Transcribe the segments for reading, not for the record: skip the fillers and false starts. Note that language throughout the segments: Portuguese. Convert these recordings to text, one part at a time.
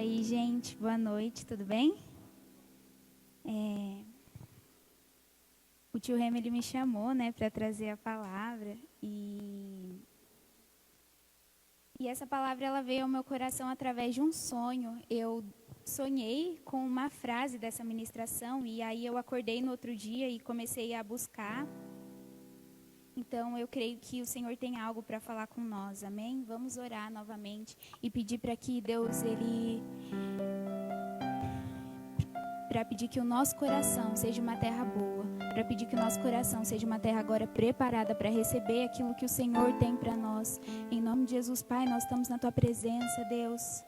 aí, gente, boa noite, tudo bem? O tio Remy, ele me chamou, né, para trazer a palavra e essa palavra ela veio ao meu coração através de um sonho. Eu sonhei com uma frase dessa ministração e aí eu acordei no outro dia e comecei a buscar. Então, eu creio que o Senhor tem algo para falar com nós, amém? Vamos orar novamente e pedir para que Deus, para pedir que o nosso coração seja uma terra boa, para pedir que o nosso coração seja uma terra agora preparada para receber aquilo que o Senhor tem para nós. Em nome de Jesus, Pai, nós estamos na Tua presença, Deus.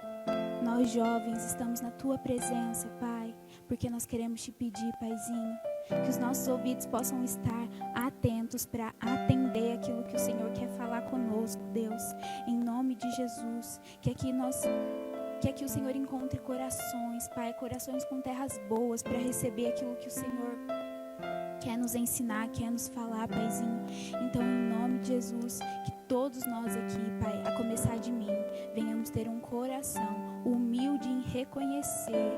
Nós jovens estamos na Tua presença, Pai, porque nós queremos Te pedir, Paizinho, que os nossos ouvidos possam estar atentos para atender aquilo que o Senhor quer falar conosco, Deus. Em nome de Jesus, que aqui o Senhor encontre corações, Pai, corações com terras boas para receber aquilo que o Senhor quer nos ensinar, quer nos falar, Paizinho. Então, em nome de Jesus, que todos nós aqui, Pai, a começar de mim, venhamos ter um coração humilde em reconhecer,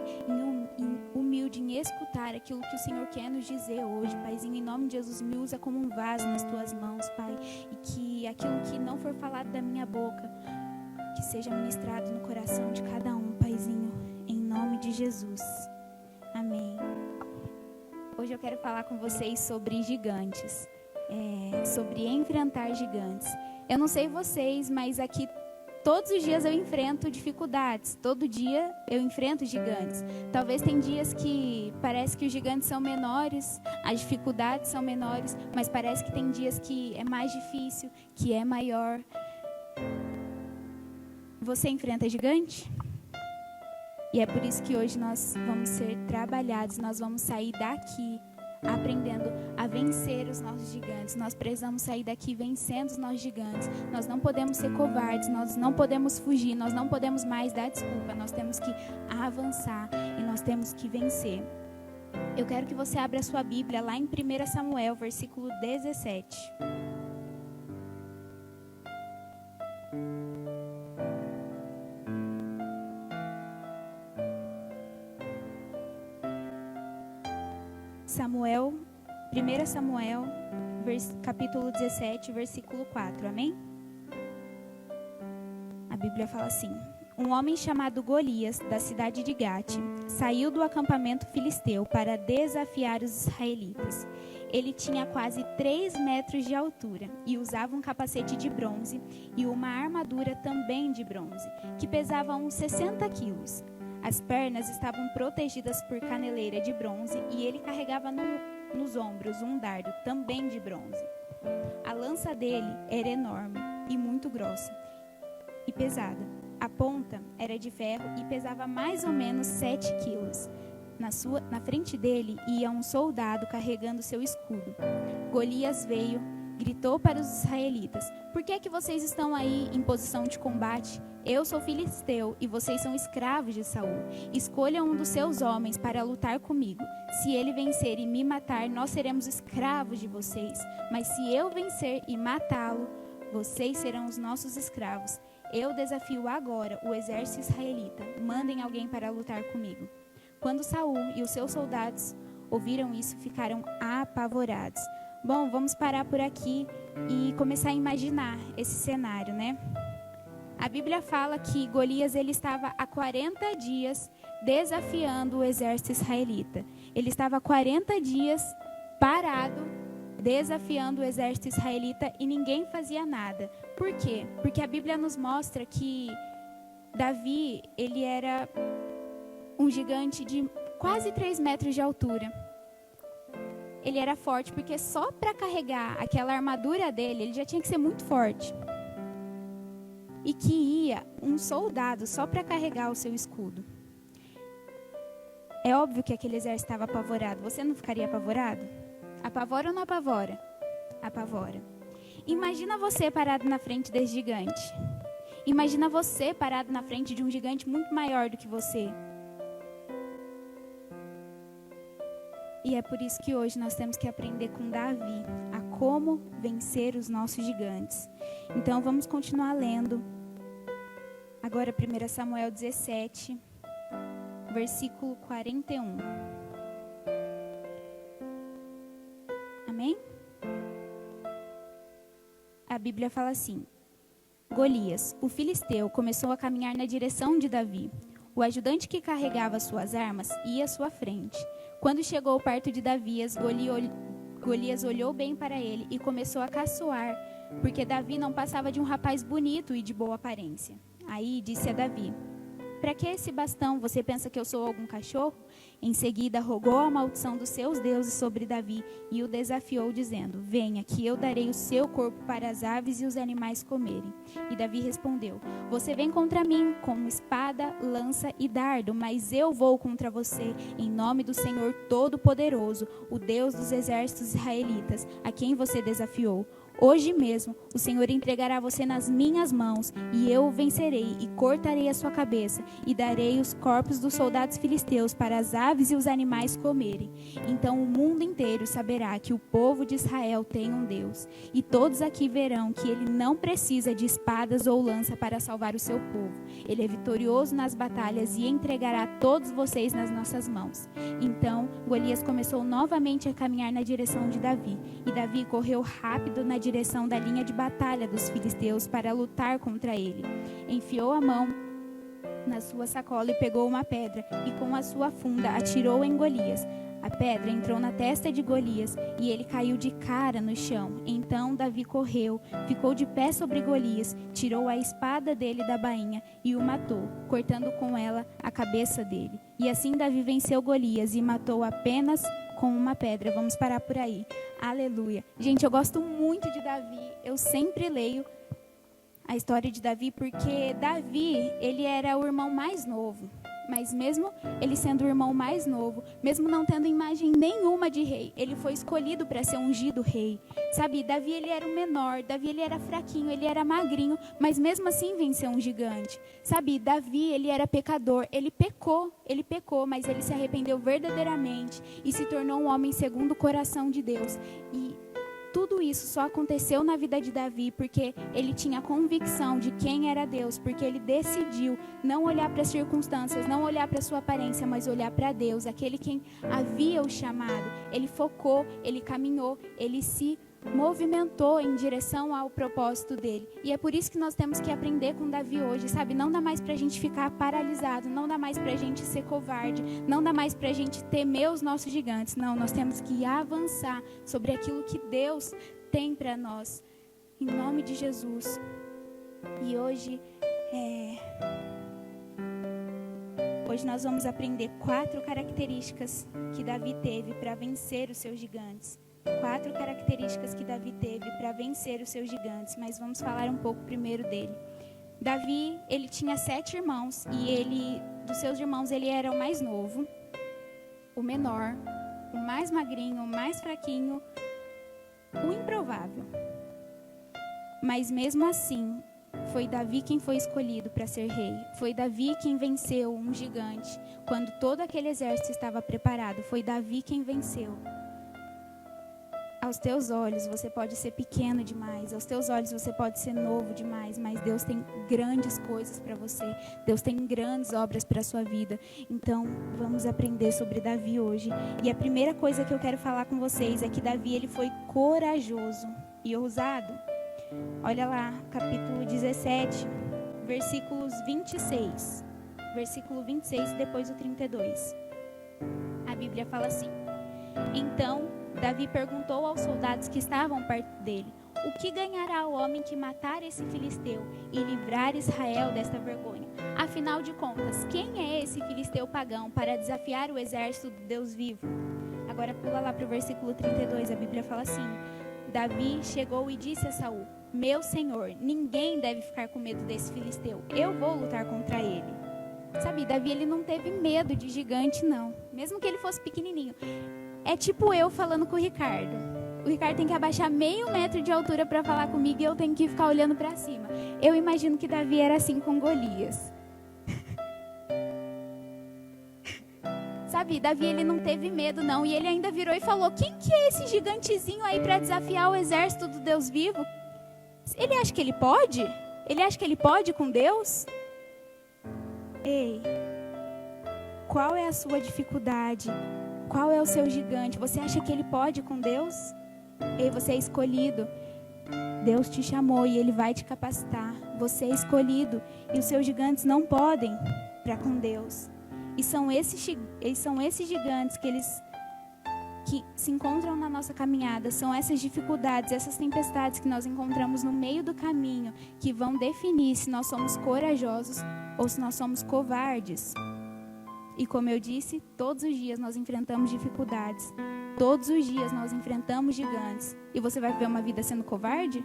humilde em escutar aquilo que o Senhor quer nos dizer hoje, Paizinho. Em nome de Jesus, me usa como um vaso nas Tuas mãos, Pai, e que aquilo que não for falado da minha boca, que seja ministrado no coração de cada um, Paizinho, em nome de Jesus. Amém. Hoje eu quero falar com vocês sobre gigantes, sobre enfrentar gigantes. Eu não sei vocês, mas aqui todos os dias eu enfrento dificuldades, todo dia eu enfrento gigantes. Talvez tem dias que parece que os gigantes são menores, as dificuldades são menores, mas parece que tem dias que é mais difícil, que é maior. Você enfrenta gigante? E é por isso que hoje nós vamos ser trabalhados, nós vamos sair daqui aprendendo a vencer os nossos gigantes. Nós precisamos sair daqui vencendo os nossos gigantes. Nós não podemos ser covardes, nós não podemos fugir, nós não podemos mais dar desculpa. Nós temos que avançar e nós temos que vencer. Eu quero que você abra a sua Bíblia lá em 1 Samuel, versículo 17. Samuel, 1 Samuel, capítulo 17, versículo 4, amém? A Bíblia fala assim: um homem chamado Golias, da cidade de Gate, saiu do acampamento filisteu para desafiar os israelitas. Ele tinha quase 3 metros de altura e usava um capacete de bronze e uma armadura também de bronze, que pesava uns 60 quilos. As pernas estavam protegidas por caneleira de bronze e ele carregava nos ombros um dardo também de bronze. A lança dele era enorme e muito grossa e pesada. A ponta era de ferro e pesava mais ou menos 7 quilos. Na frente dele ia um soldado carregando seu escudo. Golias veio, gritou para os israelitas: por que é que vocês estão aí em posição de combate? Eu sou filisteu e vocês são escravos de Saul. Escolham um dos seus homens para lutar comigo. Se ele vencer e me matar, nós seremos escravos de vocês. Mas se eu vencer e matá-lo, vocês serão os nossos escravos. Eu desafio agora o exército israelita. Mandem alguém para lutar comigo. Quando Saul e os seus soldados ouviram isso, ficaram apavorados. Bom, vamos parar por aqui e começar a imaginar esse cenário, né? A Bíblia fala que Golias ele estava há 40 dias desafiando o exército israelita. Ele estava há 40 dias parado, desafiando o exército israelita e ninguém fazia nada. Por quê? Porque a Bíblia nos mostra que Davi, ele era um gigante de quase 3 metros de altura. Ele era forte porque só para carregar aquela armadura dele, ele já tinha que ser muito forte. E que ia um soldado só para carregar o seu escudo. É óbvio que aquele exército estava apavorado. Você não ficaria apavorado? Apavora ou não apavora? Apavora. Imagina você parado na frente desse gigante. Imagina você parado na frente de um gigante muito maior do que você. E é por isso que hoje nós temos que aprender com Davi a como vencer os nossos gigantes. Então vamos continuar lendo. Agora 1 Samuel 17, versículo 41. Amém? A Bíblia fala assim: Golias, o filisteu, começou a caminhar na direção de Davi. O ajudante que carregava suas armas ia à sua frente. Quando chegou perto de Davi, Golias olhou bem para ele e começou a caçoar, porque Davi não passava de um rapaz bonito e de boa aparência. Aí disse a Davi: Para que esse bastão? Você pensa que eu sou algum cachorro? Em seguida, rogou a maldição dos seus deuses sobre Davi e o desafiou, dizendo: Venha, que eu darei o seu corpo para as aves e os animais comerem. E Davi respondeu: Você vem contra mim com espada, lança e dardo, mas eu vou contra você em nome do Senhor Todo-Poderoso, o Deus dos exércitos israelitas, a quem você desafiou. Hoje mesmo o Senhor entregará você nas minhas mãos, e eu o vencerei e cortarei a sua cabeça, e darei os corpos dos soldados filisteus para as aves e os animais comerem. Então o mundo inteiro saberá que o povo de Israel tem um Deus, e todos aqui verão que ele não precisa de espadas ou lança para salvar o seu povo. Ele é vitorioso nas batalhas e entregará todos vocês nas nossas mãos. Então Golias começou novamente a caminhar na direção de Davi, e Davi correu rápido na direção da linha de batalha dos filisteus para lutar contra ele. Enfiou a mão na sua sacola e pegou uma pedra, e com a sua funda atirou em Golias. A pedra entrou na testa de Golias e ele caiu de cara no chão. Então Davi correu, ficou de pé sobre Golias, tirou a espada dele da bainha e o matou, cortando com ela a cabeça dele. E assim Davi venceu Golias e matou apenas com uma pedra. Vamos parar por aí. Aleluia. Gente, eu gosto muito de Davi. Eu sempre leio a história de Davi porque Davi, ele era o irmão mais novo. Mas mesmo ele sendo o irmão mais novo, mesmo não tendo imagem nenhuma de rei, ele foi escolhido para ser ungido rei. Sabe, Davi ele era o menor, Davi ele era fraquinho, ele era magrinho, mas mesmo assim venceu um gigante. Sabe, Davi ele era pecador, ele pecou, mas ele se arrependeu verdadeiramente e se tornou um homem segundo o coração de Deus. E tudo isso só aconteceu na vida de Davi porque ele tinha convicção de quem era Deus, porque ele decidiu não olhar para as circunstâncias, não olhar para a sua aparência, mas olhar para Deus, aquele quem havia o chamado. Ele focou, ele caminhou, ele se movimentou em direção ao propósito dele. E é por isso que nós temos que aprender com Davi hoje, sabe? Não dá mais pra gente ficar paralisado, não dá mais pra gente ser covarde, não dá mais pra gente temer os nossos gigantes. Não, nós temos que avançar sobre aquilo que Deus tem pra nós, em nome de Jesus. E hoje nós vamos aprender 4 características que Davi teve para vencer os seus gigantes. 4 características que Davi teve para vencer os seus gigantes, mas vamos falar um pouco primeiro dele. Davi, ele tinha 7 irmãos e dos seus irmãos, ele era o mais novo, o menor, o mais magrinho, o mais fraquinho, o improvável. Mas mesmo assim, foi Davi quem foi escolhido para ser rei. Foi Davi quem venceu um gigante. Quando todo aquele exército estava preparado, foi Davi quem venceu. Aos teus olhos você pode ser pequeno demais, aos teus olhos você pode ser novo demais, mas Deus tem grandes coisas para você, Deus tem grandes obras para a sua vida. Então vamos aprender sobre Davi hoje. E a primeira coisa que eu quero falar com vocês é que Davi ele foi corajoso e ousado. Olha lá, capítulo 17, versículos 26, versículo 26 e depois o 32. A Bíblia fala assim: Então Davi perguntou aos soldados que estavam perto dele: O que ganhará o homem que matar esse filisteu e livrar Israel desta vergonha? Afinal de contas, quem é esse filisteu pagão para desafiar o exército do Deus vivo? Agora pula lá para o versículo 32, a Bíblia fala assim: Davi chegou e disse a Saul: Meu senhor, ninguém deve ficar com medo desse filisteu. Eu vou lutar contra ele. Sabe, Davi ele não teve medo de gigante, não. Mesmo que ele fosse pequenininho. É tipo eu falando com o Ricardo. O Ricardo tem que abaixar meio metro de altura para falar comigo e eu tenho que ficar olhando para cima. Eu imagino que Davi era assim com Golias. Sabe, Davi ele não teve medo não. E ele ainda virou e falou: Quem que é esse gigantezinho aí para desafiar o exército do Deus vivo? Ele acha que ele pode? Ele acha que ele pode com Deus? Ei, Qual é a sua dificuldade? Qual é o seu gigante? Você acha que ele pode com Deus? Ei, você é escolhido. Deus te chamou e Ele vai te capacitar. Você é escolhido e os seus gigantes não podem para com Deus. E são esses gigantes que se encontram na nossa caminhada. São essas dificuldades, essas tempestades que nós encontramos no meio do caminho que vão definir se nós somos corajosos ou se nós somos covardes. E como eu disse, todos os dias nós enfrentamos dificuldades. Todos os dias nós enfrentamos gigantes. E você vai viver uma vida sendo covarde?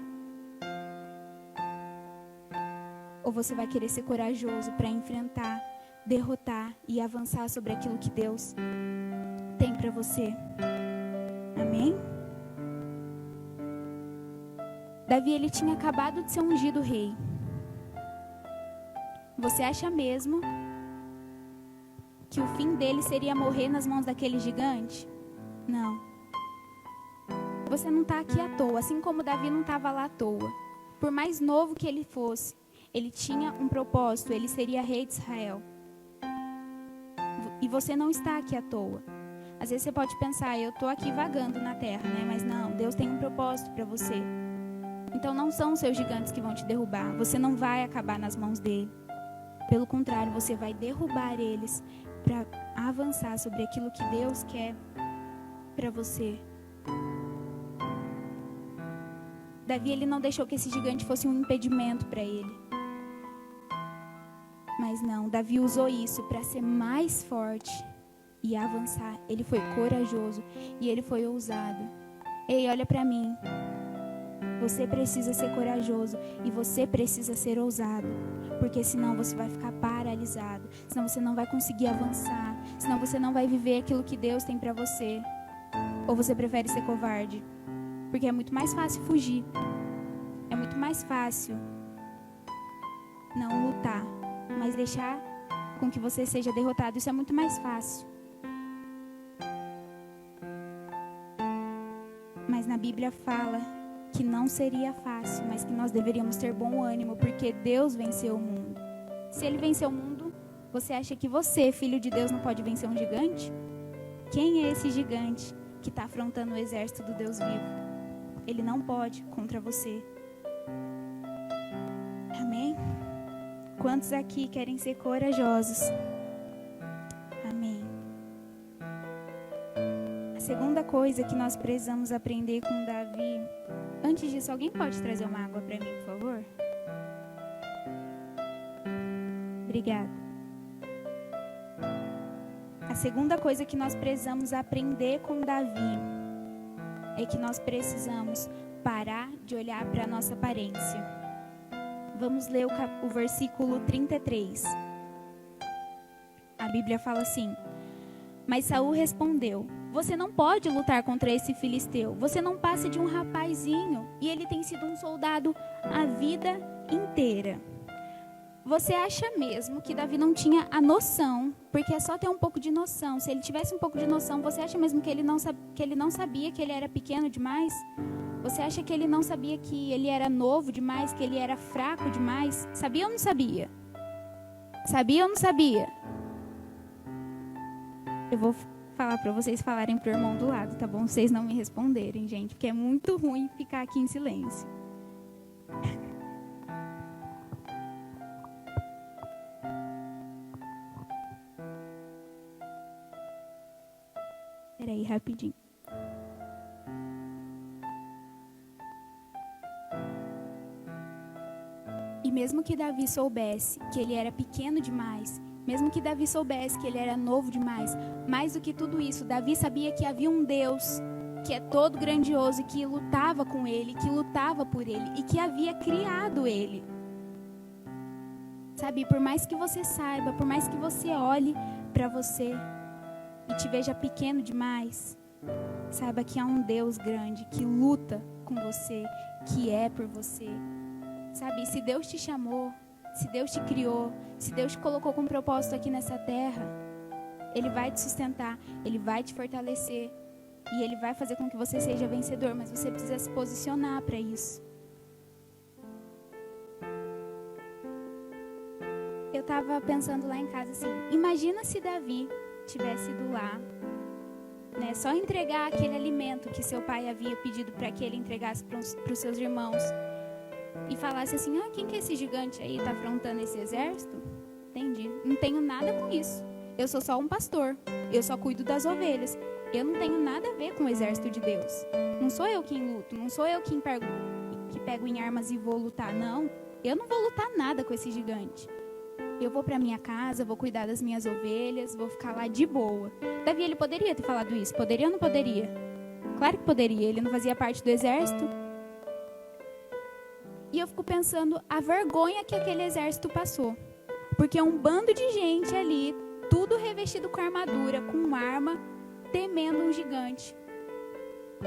Ou você vai querer ser corajoso para enfrentar, derrotar e avançar sobre aquilo que Deus tem para você? Amém? Davi, ele tinha acabado de ser ungido rei. Você acha mesmo que o fim dele seria morrer nas mãos daquele gigante? Não. Você não está aqui à toa, assim como Davi não estava lá à toa. Por mais novo que ele fosse, ele tinha um propósito, ele seria rei de Israel. E você não está aqui à toa. Às vezes você pode pensar, eu estou aqui vagando na terra, né? Mas não, Deus tem um propósito para você. Então não são os seus gigantes que vão te derrubar. Você não vai acabar nas mãos dele. Pelo contrário, você vai derrubar eles para avançar sobre aquilo que Deus quer para você. Davi, ele não deixou que esse gigante fosse um impedimento para ele. Mas não, Davi usou isso para ser mais forte e avançar. Ele foi corajoso e ele foi ousado. Ei, olha para mim. Você precisa ser corajoso e você precisa ser ousado. Porque senão você vai ficar paralisado. Senão você não vai conseguir avançar. Senão você não vai viver aquilo que Deus tem para você. Ou você prefere ser covarde? Porque é muito mais fácil fugir. É muito mais fácil não lutar. Mas deixar com que você seja derrotado. Isso é muito mais fácil. Mas na Bíblia fala que não seria fácil, mas que nós deveríamos ter bom ânimo, porque Deus venceu o mundo. Se Ele venceu o mundo, você acha que você, filho de Deus, não pode vencer um gigante? Quem é esse gigante que está afrontando o exército do Deus vivo? Ele não pode contra você. Amém? Quantos aqui querem ser corajosos? Amém. A segunda coisa que nós precisamos aprender com Davi. Antes disso, alguém pode trazer uma água para mim, por favor? Obrigada. A segunda coisa que nós precisamos aprender com Davi é que nós precisamos parar de olhar para a nossa aparência. Vamos ler o versículo 33. A Bíblia fala assim: Mas Saul respondeu: Você não pode lutar contra esse filisteu. Você não passa de um rapazinho e ele tem sido um soldado a vida inteira. Você acha mesmo que Davi não tinha a noção? Porque é só ter um pouco de noção. Se ele tivesse um pouco de noção, você acha mesmo que ele não sabia que ele era pequeno demais? Você acha que ele não sabia que ele era novo demais, que ele era fraco demais? Sabia ou não sabia? Sabia ou não sabia? Eu vou falar para vocês falarem pro irmão do lado, tá bom? Vocês não me responderem, gente, porque é muito ruim ficar aqui em silêncio. Peraí, rapidinho. E mesmo que Davi soubesse que ele era pequeno demais, mesmo que Davi soubesse que ele era novo demais, mais do que tudo isso, Davi sabia que havia um Deus que é todo grandioso e que lutava com ele, que lutava por ele e que havia criado ele. Sabe, por mais que você saiba, por mais que você olhe para você e te veja pequeno demais, saiba que há um Deus grande que luta com você, que é por você. Sabe, se Deus te chamou, se Deus te criou, se Deus te colocou com um propósito aqui nessa terra, Ele vai te sustentar, Ele vai te fortalecer e Ele vai fazer com que você seja vencedor, mas você precisa se posicionar para isso. estava pensando lá em casa assim, imagina se Davi tivesse ido lá, né, só entregar aquele alimento que seu pai havia pedido para que ele entregasse para os seus irmãos e falasse assim, quem que é esse gigante aí, está afrontando esse exército? Entendi, não tenho nada com isso, eu sou só um pastor, eu só cuido das ovelhas, eu não tenho nada a ver com o exército de Deus, não sou eu quem luto, não sou eu quem pego em armas e vou lutar, não, eu não vou lutar nada com esse gigante. Eu vou para minha casa, vou cuidar das minhas ovelhas, vou ficar lá de boa. Davi, ele poderia ter falado isso? Poderia ou não poderia? Claro que poderia, ele não fazia parte do exército. E eu fico pensando a vergonha que aquele exército passou. Porque um bando de gente ali, tudo revestido com armadura, com arma, temendo um gigante.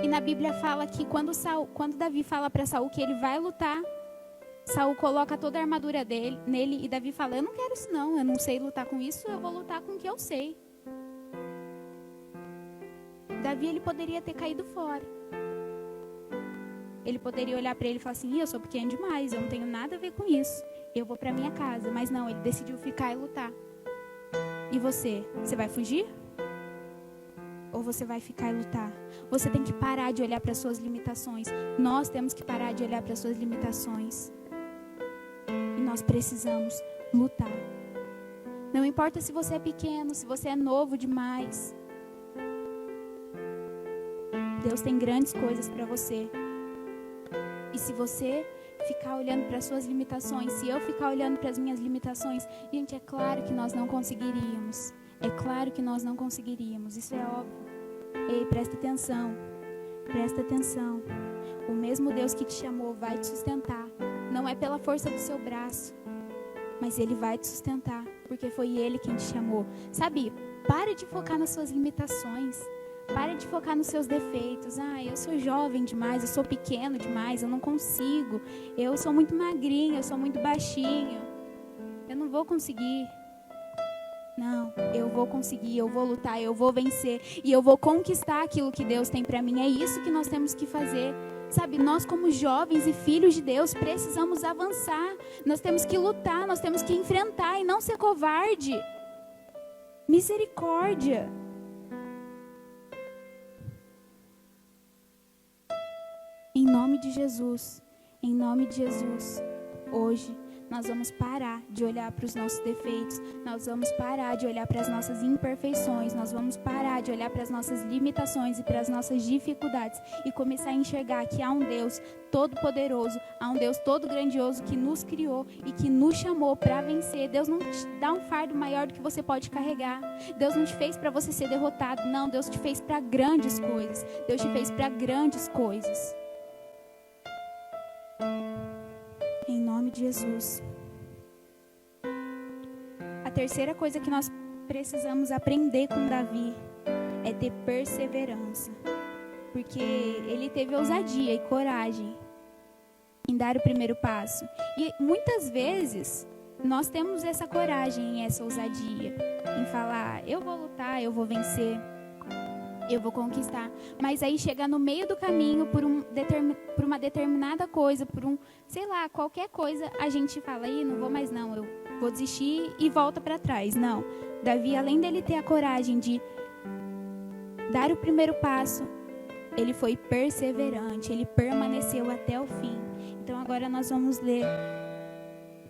E na Bíblia fala que quando Davi fala para Saul que ele vai lutar, Saul coloca toda a armadura nele e Davi fala, eu não quero isso não, eu não sei lutar com isso, eu vou lutar com o que eu sei. Davi, ele poderia ter caído fora. Ele poderia olhar para ele e falar assim, eu sou pequeno demais, eu não tenho nada a ver com isso, eu vou para minha casa. Mas não, ele decidiu ficar e lutar. E você vai fugir? Ou você vai ficar e lutar? Você tem que parar de olhar para as suas limitações. Nós temos que parar de olhar para as suas limitações. E nós precisamos lutar. Não importa se você é pequeno, se você é novo demais. Deus tem grandes coisas para você. E se você ficar olhando para as suas limitações, se eu ficar olhando para as minhas limitações, gente, é claro que nós não conseguiríamos. É claro que nós não conseguiríamos, isso é óbvio. Ei, presta atenção. Presta atenção. O mesmo Deus que te chamou vai te sustentar. Não é pela força do seu braço, mas Ele vai te sustentar, porque foi Ele quem te chamou. Sabe, para de focar nas suas limitações. Para de focar nos seus defeitos. Eu sou jovem demais, eu sou pequeno demais, eu não consigo. Eu sou muito magrinho, eu sou muito baixinho. Eu não vou conseguir. Não, eu vou conseguir, eu vou lutar, eu vou vencer. E eu vou conquistar aquilo que Deus tem para mim. É isso que nós temos que fazer. Sabe, nós como jovens e filhos de Deus precisamos avançar. Nós temos que lutar, nós temos que enfrentar e não ser covarde. Misericórdia. Em nome de Jesus, hoje nós vamos parar de olhar para os nossos defeitos, nós vamos parar de olhar para as nossas imperfeições, nós vamos parar de olhar para as nossas limitações e para as nossas dificuldades e começar a enxergar que há um Deus todo-poderoso, há um Deus todo-grandioso que nos criou e que nos chamou para vencer. Deus não te dá um fardo maior do que você pode carregar. Deus não te fez para você ser derrotado, não. Deus te fez para grandes coisas. Deus te fez para grandes coisas. Em nome de Jesus. A terceira coisa que nós precisamos aprender com Davi é ter perseverança. Porque ele teve ousadia e coragem em dar o primeiro passo. E muitas vezes nós temos essa coragem e essa ousadia em falar, eu vou lutar, eu vou vencer, eu vou conquistar. Mas aí chega no meio do caminho, por uma determinada coisa, qualquer coisa, a gente fala, não vou mais não, eu vou desistir e volta para trás. Não, Davi, além dele ter a coragem de dar o primeiro passo, ele foi perseverante, ele permaneceu até o fim. Então agora nós vamos ler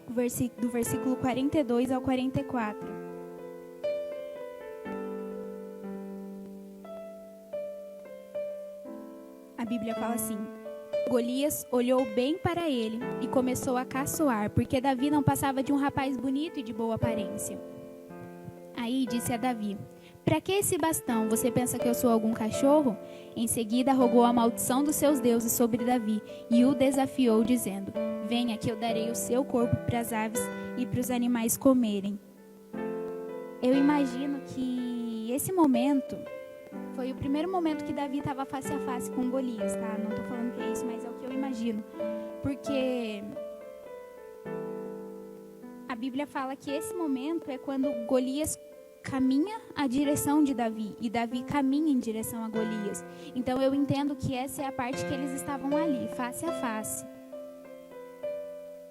do versículo 42 ao 44. A Bíblia fala assim: Golias olhou bem para ele e começou a caçoar, porque Davi não passava de um rapaz bonito e de boa aparência. Aí disse a Davi: para que esse bastão? Você pensa que eu sou algum cachorro? Em seguida rogou a maldição dos seus deuses sobre Davi e o desafiou, dizendo: venha que eu darei o seu corpo para as aves e para os animais comerem. Eu imagino que esse momento foi o primeiro momento que Davi estava face a face com Golias, tá? Não estou falando que é isso, mas é o que eu imagino. Porque a Bíblia fala que esse momento é quando Golias caminha a direção de Davi e Davi caminha em direção a Golias. Então eu entendo que essa é a parte que eles estavam ali, face a face.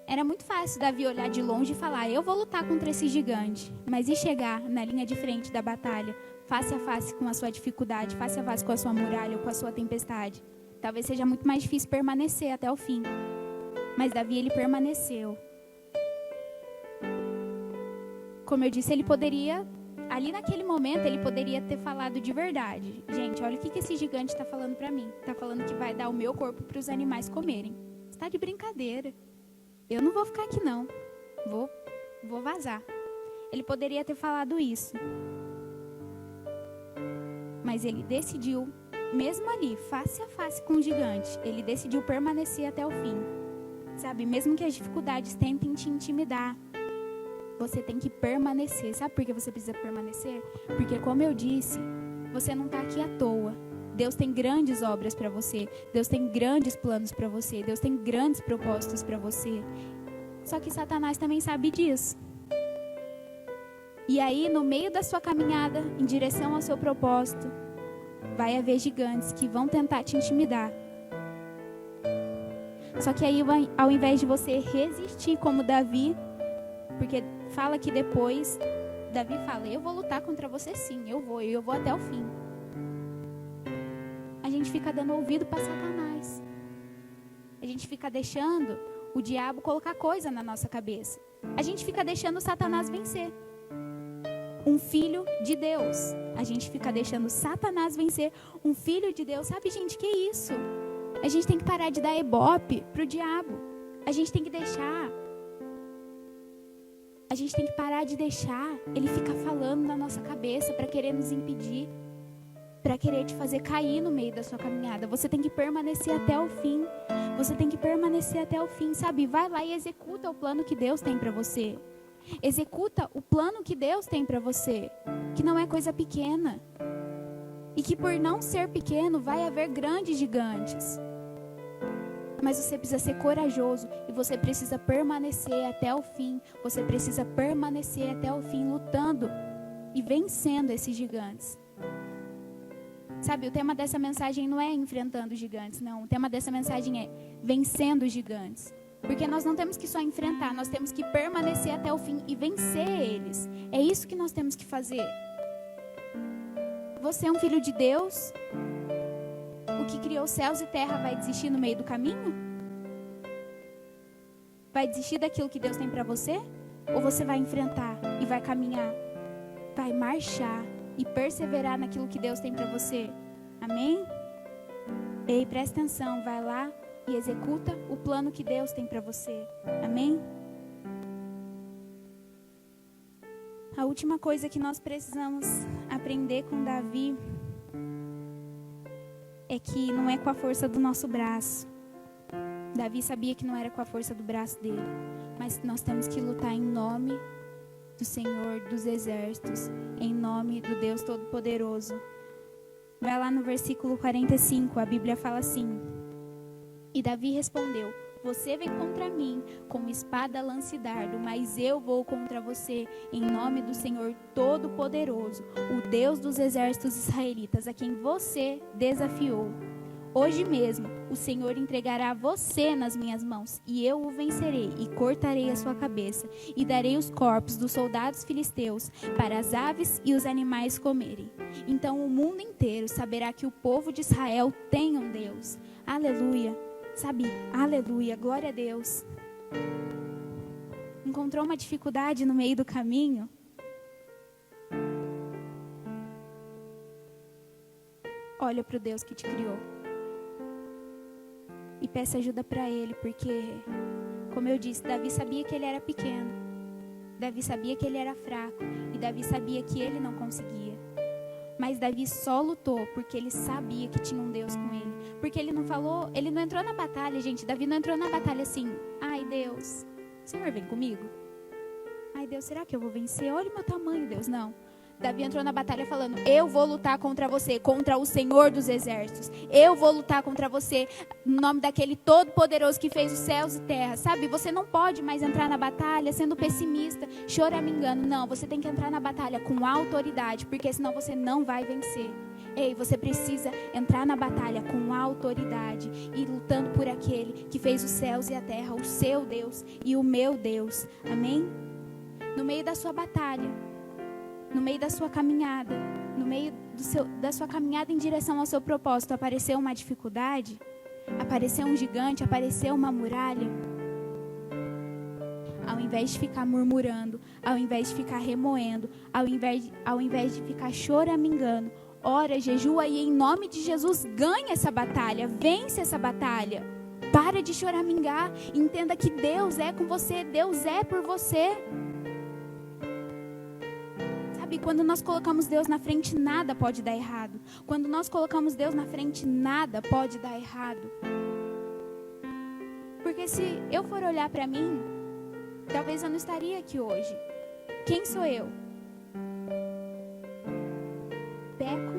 Era muito fácil Davi olhar de longe e falar, eu vou lutar contra esse gigante. Mas e chegar na linha de frente da batalha, face a face com a sua dificuldade, face a face com a sua muralha ou com a sua tempestade? Talvez seja muito mais difícil permanecer até o fim. Mas Davi, ele permaneceu. Como eu disse, ele poderia, ali naquele momento, ele poderia ter falado de verdade. Gente, olha o que esse gigante está falando para mim. Está falando que vai dar o meu corpo para os animais comerem. Está de brincadeira. Eu não vou ficar aqui, não. Vou vazar. Ele poderia ter falado isso. Mas ele decidiu, mesmo ali, face a face com o gigante, ele decidiu permanecer até o fim. Sabe, mesmo que as dificuldades tentem te intimidar, você tem que permanecer. Sabe por que você precisa permanecer? Porque, como eu disse, você não está aqui à toa. Deus tem grandes obras para você. Deus tem grandes planos para você. Deus tem grandes propósitos para você. Só que Satanás também sabe disso. E aí, no meio da sua caminhada, em direção ao seu propósito, vai haver gigantes que vão tentar te intimidar. Só que aí, ao invés de você resistir como Davi, porque fala que depois, Davi fala, eu vou lutar contra você sim, eu vou até o fim. A gente fica dando ouvido para Satanás. A gente fica deixando o diabo colocar coisa na nossa cabeça. A gente fica deixando o Satanás vencer. Um filho de Deus. A gente fica deixando Satanás vencer um filho de Deus. Sabe, gente, que isso? A gente tem que parar de dar ibope pro diabo. A gente tem que parar de deixar ele ficar falando na nossa cabeça para querer nos impedir, para querer te fazer cair no meio da sua caminhada. Você tem que permanecer até o fim. Você tem que permanecer até o fim, sabe? Vai lá e executa o plano que Deus tem para você. Executa o plano que Deus tem para você, que não é coisa pequena. E que por não ser pequeno, vai haver grandes gigantes. Mas você precisa ser corajoso e você precisa permanecer até o fim. Você precisa permanecer até o fim lutando e vencendo esses gigantes. Sabe, o tema dessa mensagem não é enfrentando gigantes, não. O tema dessa mensagem é vencendo os gigantes. Porque nós não temos que só enfrentar, nós temos que permanecer até o fim e vencer eles. É isso que nós temos que fazer. Você é um filho de Deus? O que criou céus e terra vai desistir no meio do caminho? Vai desistir daquilo que Deus tem para você? Ou você vai enfrentar e vai caminhar? Vai marchar e perseverar naquilo que Deus tem para você? Amém? Ei, presta atenção, vai lá e executa o plano que Deus tem para você. Amém? A última coisa que nós precisamos aprender com Davi é que não é com a força do nosso braço. Davi sabia que não era com a força do braço dele, mas nós temos que lutar em nome do Senhor dos Exércitos, em nome do Deus Todo-Poderoso. Vai lá no versículo 45, a Bíblia fala assim: E Davi respondeu: Você vem contra mim com espada, lança e dardo, mas eu vou contra você em nome do Senhor Todo-Poderoso, o Deus dos exércitos israelitas, a quem você desafiou. Hoje mesmo o Senhor entregará você nas minhas mãos, e eu o vencerei e cortarei a sua cabeça, e darei os corpos dos soldados filisteus para as aves e os animais comerem. Então o mundo inteiro saberá que o povo de Israel tem um Deus. Aleluia! Sabe, aleluia, glória a Deus. Encontrou uma dificuldade no meio do caminho? Olha para o Deus que te criou. E peça ajuda para Ele, porque, como eu disse, Davi sabia que ele era pequeno. Davi sabia que ele era fraco. E Davi sabia que ele não conseguia. Mas Davi só lutou porque ele sabia que tinha um Deus com ele. Porque ele não falou, ele não entrou na batalha, gente. Davi não entrou na batalha assim: ai Deus, o Senhor vem comigo? Ai Deus, será que eu vou vencer? Olha o meu tamanho, Deus. Não. Davi entrou na batalha falando: eu vou lutar contra você, contra o Senhor dos Exércitos. Eu vou lutar contra você no nome daquele Todo-Poderoso que fez os céus e terra. Sabe, você não pode mais entrar na batalha sendo pessimista, choramingando. Não, você tem que entrar na batalha com autoridade, porque senão você não vai vencer. Ei, você precisa entrar na batalha com autoridade e lutando por aquele que fez os céus e a terra, o seu Deus e o meu Deus. Amém? No meio da sua batalha, no meio da sua caminhada, no meio da sua caminhada em direção ao seu propósito, apareceu uma dificuldade, apareceu um gigante, apareceu uma muralha. Ao invés de ficar murmurando, ao invés de ficar remoendo, ao invés de ficar choramingando, ora, jejua e em nome de Jesus ganha essa batalha, vence essa batalha. Para de choramingar, entenda que Deus é com você, Deus é por você. Sabe, quando nós colocamos Deus na frente, nada pode dar errado. Quando nós colocamos Deus na frente, nada pode dar errado. Porque se eu for olhar para mim, talvez eu não estaria aqui hoje. Quem sou eu? Peco.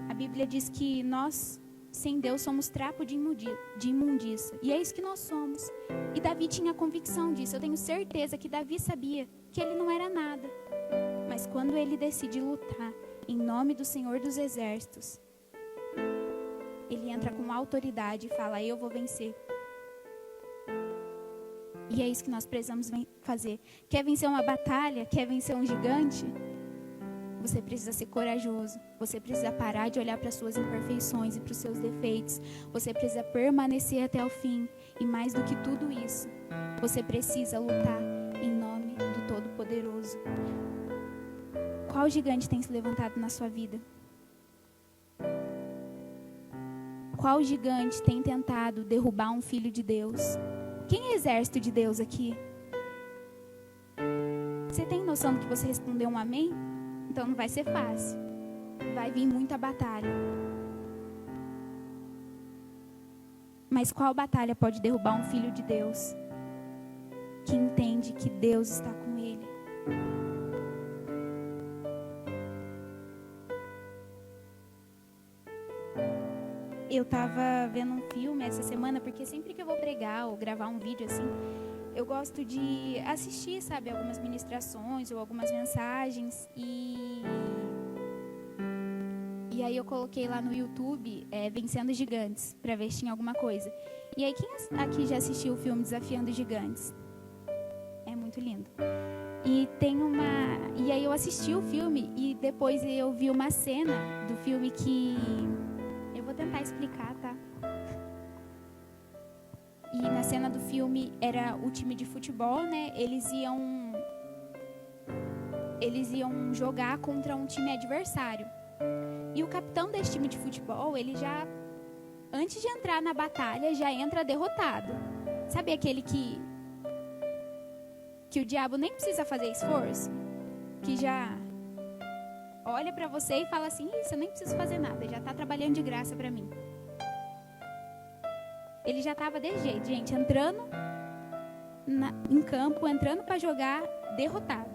A Bíblia diz que nós, sem Deus, somos trapo de imundícia. E é isso que nós somos. E Davi tinha convicção disso. Eu tenho certeza que Davi sabia que ele não era nada. Mas quando ele decide lutar em nome do Senhor dos Exércitos, ele entra com autoridade e fala: eu vou vencer. E é isso que nós precisamos fazer. Quer vencer uma batalha? Quer vencer um gigante? Você precisa ser corajoso. Você precisa parar de olhar para as suas imperfeições e para os seus defeitos. Você precisa permanecer até o fim. E mais do que tudo isso, você precisa lutar em nome do Todo-Poderoso. Qual gigante tem se levantado na sua vida? Qual gigante tem tentado derrubar um filho de Deus? Quem é exército de Deus aqui? Você tem noção do que você respondeu um amém? Então não vai ser fácil. Vai vir muita batalha. Mas qual batalha pode derrubar um filho de Deus que entende que Deus está com ele? Eu estava vendo um filme essa semana, porque sempre que eu vou pregar ou gravar um vídeo assim, eu gosto de assistir, sabe, algumas ministrações ou algumas mensagens. E aí eu coloquei lá no YouTube, Vencendo Gigantes, para ver se tinha alguma coisa. E aí, quem aqui já assistiu o filme Desafiando Gigantes? É muito lindo. E aí eu assisti o filme e depois eu vi uma cena do filme que... Eu vou tentar explicar, tá? E na cena do filme era o time de futebol, né? Eles iam jogar contra um time adversário. E o capitão desse time de futebol, ele já, antes de entrar na batalha, já entra derrotado. Sabe aquele que o diabo nem precisa fazer esforço? Que já olha pra você e fala assim: isso, eu nem preciso fazer nada, já tá trabalhando de graça pra mim. Ele já tava desse jeito, gente, entrando em campo, entrando pra jogar, derrotado.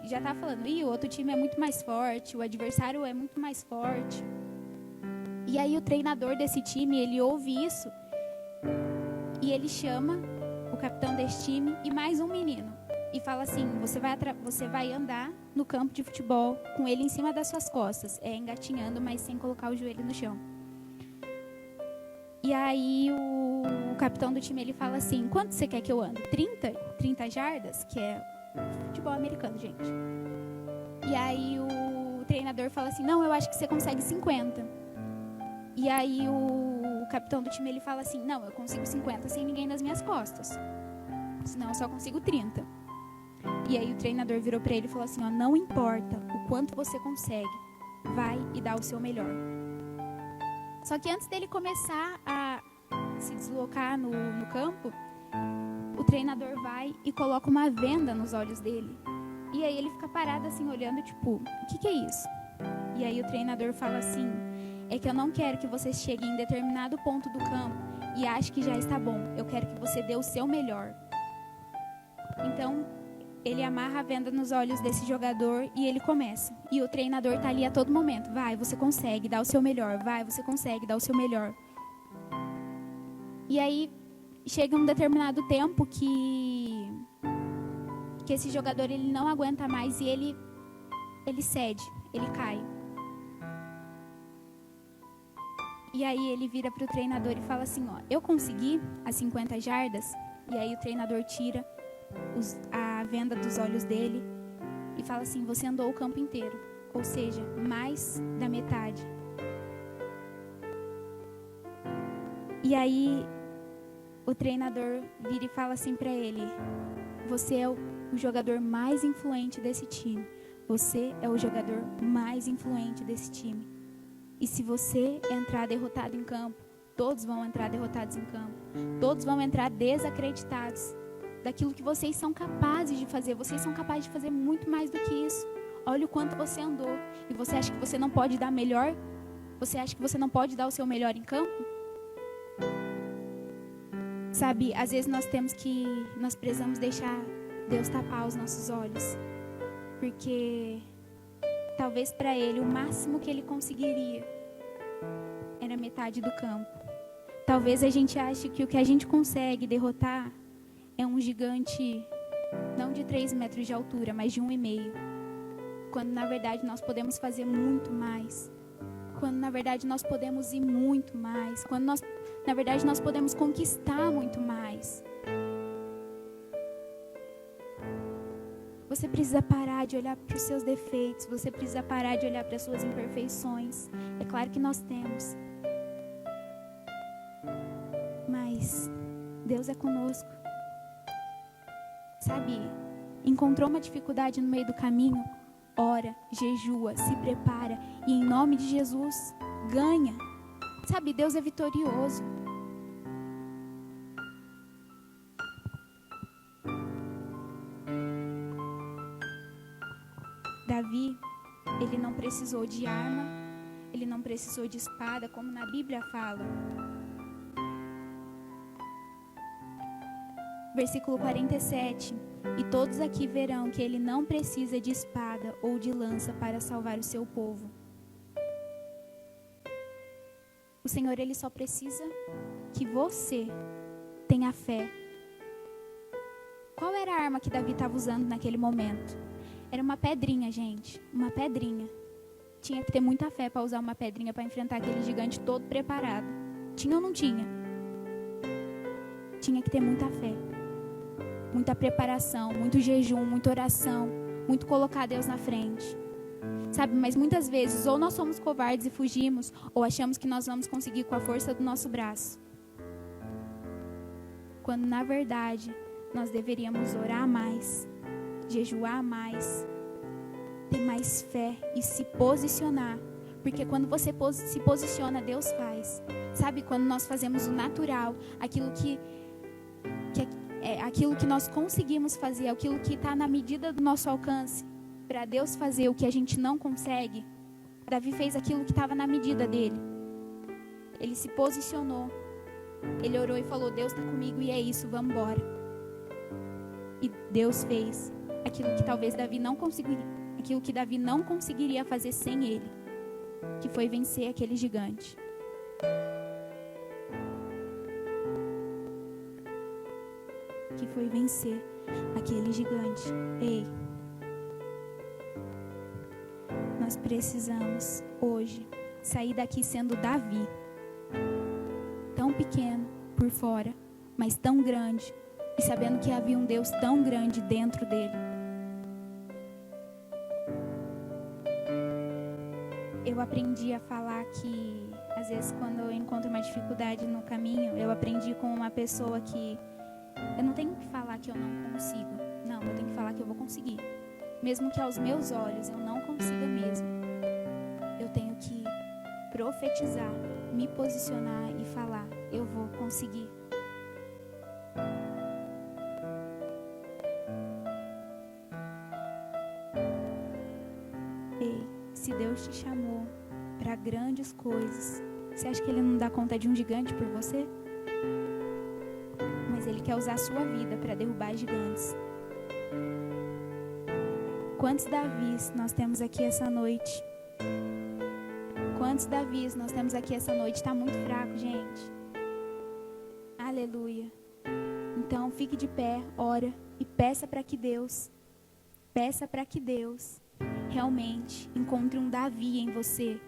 Já tava falando: o outro time é muito mais forte, o adversário é muito mais forte. E aí o treinador desse time, ele ouve isso e ele chama o capitão desse time e mais um menino e fala assim: você vai andar no campo de futebol com ele em cima das suas costas, engatinhando, mas sem colocar o joelho no chão. E aí o capitão do time, ele fala assim: quanto você quer que eu ande? 30 jardas, que é futebol americano, gente. E aí o treinador fala assim: não, eu acho que você consegue 50. E aí o capitão do time, ele fala assim: não, eu consigo 50 sem ninguém nas minhas costas, senão eu só consigo 30. E aí o treinador virou para ele e falou assim: ó, não importa o quanto você consegue, vai e dá o seu melhor. Só que antes dele começar a se deslocar no campo, o treinador vai e coloca uma venda nos olhos dele. E aí ele fica parado assim, olhando, tipo: o que é isso? E aí o treinador fala assim: é que eu não quero que você chegue em determinado ponto do campo e ache que já está bom. Eu quero que você dê o seu melhor. Então ele amarra a venda nos olhos desse jogador e ele começa. E o treinador tá ali a todo momento: vai, você consegue, dá o seu melhor. Vai, você consegue, dá o seu melhor. E aí chega um determinado tempo que esse jogador, ele não aguenta mais e ele cede, ele cai. E aí ele vira para o treinador e fala assim, ó, eu consegui as 50 jardas? E aí o treinador tira a venda dos olhos dele e fala assim, você andou o campo inteiro, ou seja, mais da metade. E aí o treinador vira e fala assim para ele, você é o jogador mais influente desse time. Você é o jogador mais influente desse time. E se você entrar derrotado em campo, todos vão entrar derrotados em campo. Todos vão entrar desacreditados daquilo que vocês são capazes de fazer. Vocês são capazes de fazer muito mais do que isso. Olha o quanto você andou. E você acha que você não pode dar melhor? Você acha que você não pode dar o seu melhor em campo? Sabe, às vezes nós precisamos deixar Deus tapar os nossos olhos. Porque talvez para ele o máximo que ele conseguiria era metade do campo. Talvez a gente ache que o que a gente consegue derrotar é um gigante não de 3 metros de altura, mas de 1,5. Quando na verdade nós podemos fazer muito mais. Quando na verdade nós podemos ir muito mais. Quando na verdade nós podemos conquistar muito mais. Você precisa parar de olhar para os seus defeitos. Você precisa parar de olhar para as suas imperfeições. É claro que nós temos. Mas Deus é conosco. Sabe, encontrou uma dificuldade no meio do caminho? Ora, jejua, se prepara e em nome de Jesus, ganha. Sabe, Deus é vitorioso. Davi, ele não precisou de arma, ele não precisou de espada, como na Bíblia fala. Versículo 47. E todos aqui verão que ele não precisa de espada ou de lança para salvar o seu povo. O Senhor, ele só precisa que você tenha fé. Qual era a arma que Davi estava usando naquele momento? Era uma pedrinha, gente. Uma pedrinha. Tinha que ter muita fé para usar uma pedrinha para enfrentar aquele gigante todo preparado. Tinha ou não tinha? Tinha que ter muita fé. Muita preparação, muito jejum, muita oração, muito colocar Deus na frente. Sabe, mas muitas vezes ou nós somos covardes e fugimos, ou achamos que nós vamos conseguir com a força do nosso braço. Quando na verdade nós deveríamos orar mais, jejuar mais, ter mais fé e se posicionar. Porque quando você se posiciona, Deus faz. Sabe, quando nós fazemos o natural, aquilo que nós conseguimos fazer, aquilo que está na medida do nosso alcance, para Deus fazer o que a gente não consegue. Davi fez aquilo que estava na medida dele. Ele se posicionou. Ele orou e falou, Deus está comigo e é isso, vamos embora. E Deus fez aquilo que talvez Davi não conseguiria, aquilo que Davi não conseguiria fazer sem ele, que foi vencer aquele gigante. Que foi vencer aquele gigante. Ei, nós precisamos hoje sair daqui sendo Davi, tão pequeno por fora, mas tão grande, e sabendo que havia um Deus tão grande dentro dele. Eu aprendi a falar que, às vezes, quando eu encontro uma dificuldade no caminho, eu aprendi com uma pessoa que eu não tenho que falar que eu não consigo. Não, eu tenho que falar que eu vou conseguir. Mesmo que aos meus olhos eu não consiga mesmo. Eu tenho que profetizar, me posicionar e falar, eu vou conseguir. Ei, se Deus te chamou para grandes coisas, você acha que Ele não dá conta de um gigante por você? Mas Ele quer usar a sua vida para derrubar gigantes. Quantos Davis nós temos aqui essa noite? Quantos Davis nós temos aqui essa noite? Está muito fraco, gente. Aleluia. Então, fique de pé, ora e peça para que Deus realmente encontre um Davi em você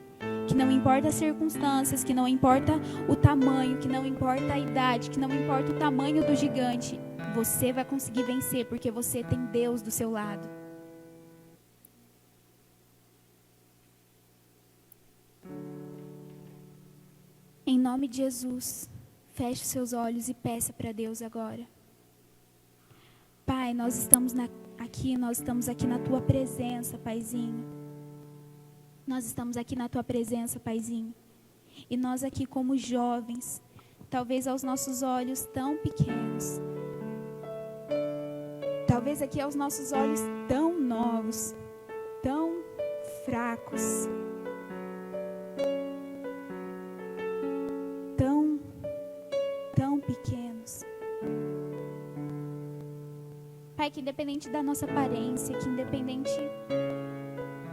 Que não importa as circunstâncias, que não importa o tamanho, que não importa a idade, que não importa o tamanho do gigante, você vai conseguir vencer, porque você tem Deus do seu lado. Em nome de Jesus, feche os seus olhos e peça para Deus agora. Pai, nós estamos aqui na Tua presença, Paizinho. Nós estamos aqui na Tua presença, Paizinho. E nós aqui como jovens, talvez aos nossos olhos tão pequenos, talvez aqui aos nossos olhos tão novos, tão fracos, tão pequenos. Pai, que independente da nossa aparência, que independente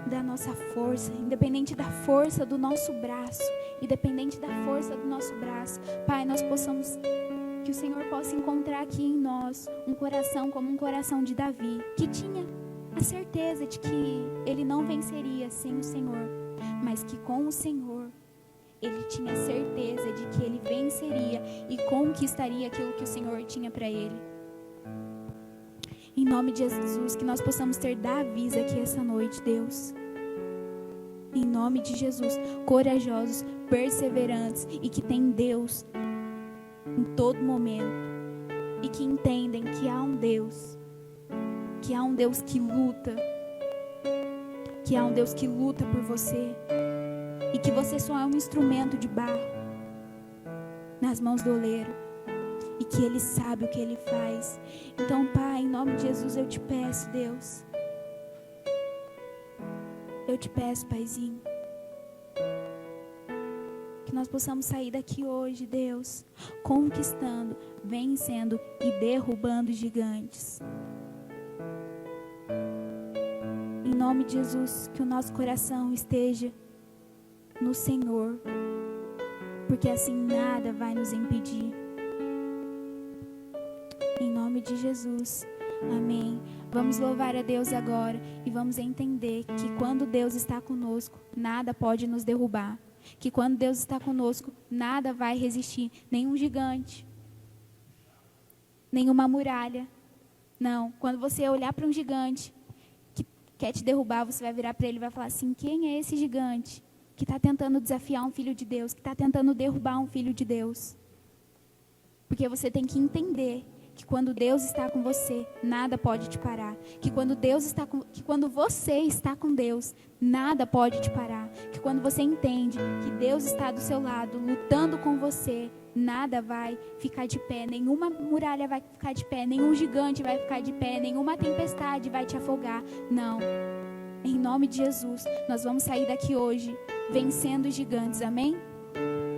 da nossa força, independente da força do nosso braço, independente da força do nosso braço, Pai, nós possamos, que o Senhor possa encontrar aqui em nós um coração como um coração de Davi, que tinha a certeza de que ele não venceria sem o Senhor, mas que com o Senhor ele tinha certeza de que ele venceria e conquistaria aquilo que o Senhor tinha para ele. Em nome de Jesus, que nós possamos ter Davis aqui essa noite, Deus. Em nome de Jesus, corajosos, perseverantes e que tem Deus em todo momento. E que entendem que há um Deus que luta, que há um Deus que luta por você. E que você só é um instrumento de barro nas mãos do oleiro. E que Ele sabe o que Ele faz. Então, Pai, em nome de Jesus, eu te peço, Deus. Eu te peço, Paizinho. Que nós possamos sair daqui hoje, Deus, conquistando, vencendo e derrubando gigantes. Em nome de Jesus, que o nosso coração esteja no Senhor, porque assim nada vai nos impedir. Em nome de Jesus, amém. Vamos louvar a Deus agora e vamos entender que quando Deus está conosco, nada pode nos derrubar. Que quando Deus está conosco, nada vai resistir, nenhum gigante, nenhuma muralha. Não, quando você olhar para um gigante que quer te derrubar, você vai virar para ele e vai falar assim: quem é esse gigante que está tentando desafiar um filho de Deus, que está tentando derrubar um filho de Deus? Porque você tem que entender que quando Deus está com você, nada pode te parar. Que quando você está com Deus, nada pode te parar. Que quando você entende que Deus está do seu lado, lutando com você, nada vai ficar de pé, nenhuma muralha vai ficar de pé, nenhum gigante vai ficar de pé, nenhuma tempestade vai te afogar. Não. Em nome de Jesus, nós vamos sair daqui hoje vencendo os gigantes, amém?